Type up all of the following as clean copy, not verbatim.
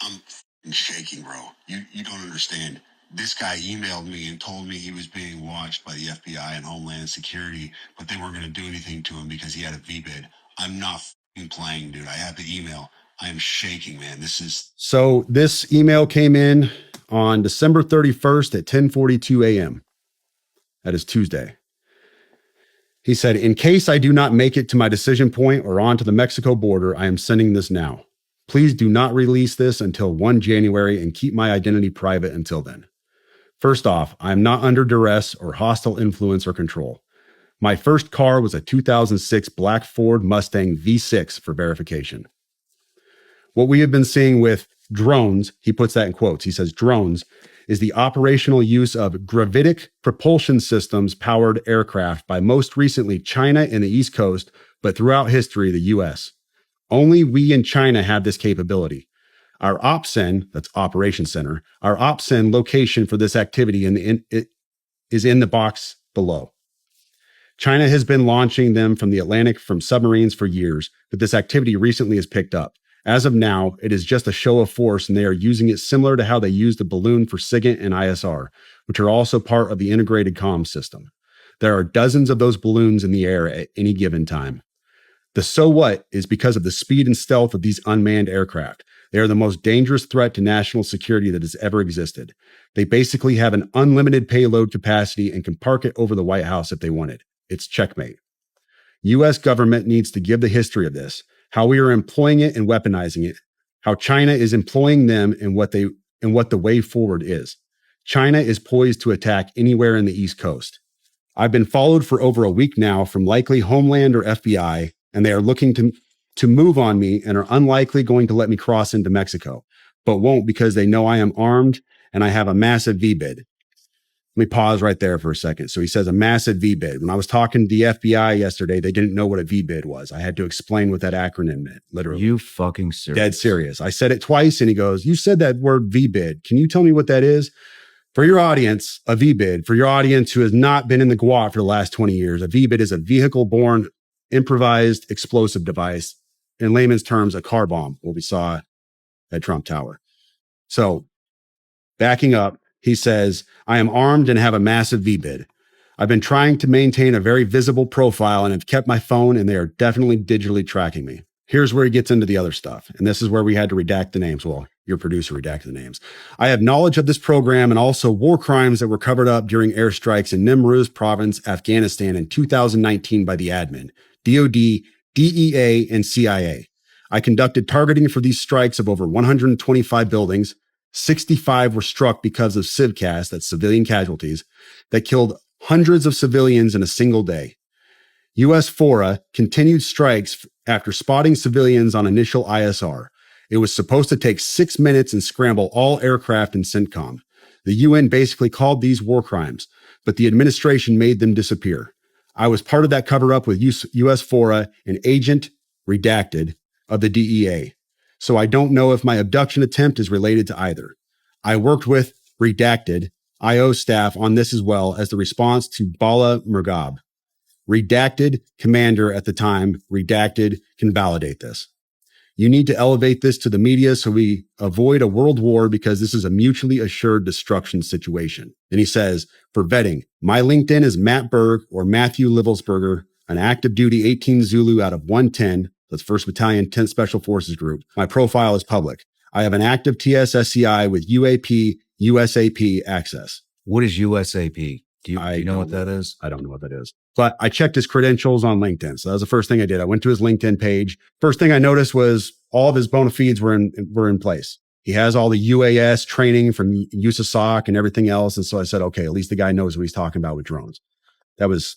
I'm f***ing shaking, bro. You don't understand. This guy emailed me and told me he was being watched by the FBI and Homeland Security, but they weren't going to do anything to him because he had a V-bid. I'm not f***ing playing, dude. I have the email. I am shaking, man. So this email came in on December 31st at 10:42 a.m. That is Tuesday. He said, in case I do not make it to my decision point or onto the Mexico border, I am sending this now. Please do not release this until 1 January and keep my identity private until then. First off, I am not under duress or hostile influence or control. My first car was a 2006 black Ford Mustang V6 for verification. What we have been seeing with drones, he puts that in quotes, he says drones, is the operational use of gravitic propulsion systems powered aircraft by most recently China and the East Coast, but throughout history, the US. Only we in China have this capability. Our OPSEN, that's Operation Center, our OPSEN location for this activity is in the box below. China has been launching them from the Atlantic from submarines for years, but this activity recently has picked up. As of now, it is just a show of force, and they are using it similar to how they used the balloon for SIGINT and ISR, which are also part of the integrated comm system. There are dozens of those balloons in the air at any given time. The so what is because of the speed and stealth of these unmanned aircraft. They are the most dangerous threat to national security that has ever existed. They basically have an unlimited payload capacity and can park it over the White House if they wanted. It's checkmate. U.S. government needs to give the history of this, how we are employing it and weaponizing it, how China is employing them and what the way forward is. China is poised to attack anywhere in the East Coast. I've been followed for over a week now from likely Homeland or FBI, and they are looking to move on me and are unlikely going to let me cross into Mexico, but won't because they know I am armed and I have a massive V-bid. Let me pause right there for a second. So he says a massive V-bid. When I was talking to the FBI yesterday, they didn't know what a V-bid was. I had to explain what that acronym meant, literally. You fucking serious? Dead serious. I said it twice and he goes, you said that word V-bid. Can you tell me what that is? For your audience, a V-bid, for your audience who has not been in the GWAT for the last 20 years, a V-bid is a vehicle-borne improvised explosive device. In layman's terms, a car bomb, what we saw at Trump Tower. So backing up, he says, I am armed and have a massive V-bid. I've been trying to maintain a very visible profile and have kept my phone, and they are definitely digitally tracking me. Here's where he gets into the other stuff. And this is where we had to redact the names. Well, your producer redacted the names. I have knowledge of this program and also war crimes that were covered up during airstrikes in Nimruz province, Afghanistan in 2019 by the admin, DOD, DEA, and CIA. I conducted targeting for these strikes of over 125 buildings. 65 were struck because of civcas, that's civilian casualties, that killed hundreds of civilians in a single day. U.S. FORA continued strikes after spotting civilians on initial ISR. It was supposed to take 6 minutes and scramble all aircraft in CENTCOM. The UN basically called these war crimes, but the administration made them disappear. I was part of that cover-up with U.S. FORA, an agent, redacted, of the DEA. So I don't know if my abduction attempt is related to either. I worked with redacted IO staff on this as well as the response to Bala Murghab. Redacted commander at the time, redacted can validate this. You need to elevate this to the media so we avoid a world war because this is a mutually assured destruction situation. And he says, for vetting, my LinkedIn is Matt Berg or Matthew Livelsberger, an active duty 18 Zulu out of 110, that's 1st Battalion 10th Special Forces Group. My profile is public. I have an active TSSCI with UAP, USAP access. What is USAP? Do you know what that is? I don't know what that is. But I checked his credentials on LinkedIn. So that was the first thing I did. I went to his LinkedIn page. First thing I noticed was all of his bona fides were in place. He has all the UAS training from USASOC and everything else. And so I said, okay, at least the guy knows what he's talking about with drones. That was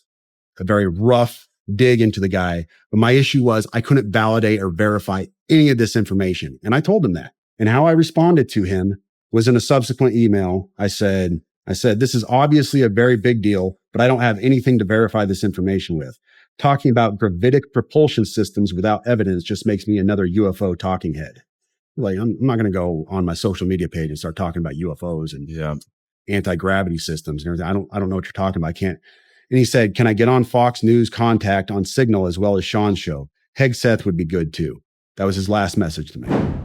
a very rough dig into the guy. But my issue was I couldn't validate or verify any of this information. And I told him that. And how I responded to him was in a subsequent email. I said, this is obviously a very big deal, but I don't have anything to verify this information with. Talking about gravitic propulsion systems without evidence just makes me another UFO talking head. Like, I'm not going to go on my social media page and start talking about UFOs and anti-gravity systems and everything. I don't know what you're talking about. I can't. And he said, can I get on Fox News Contact on Signal as well as Shawn's show? Hegseth would be good too. That was his last message to me.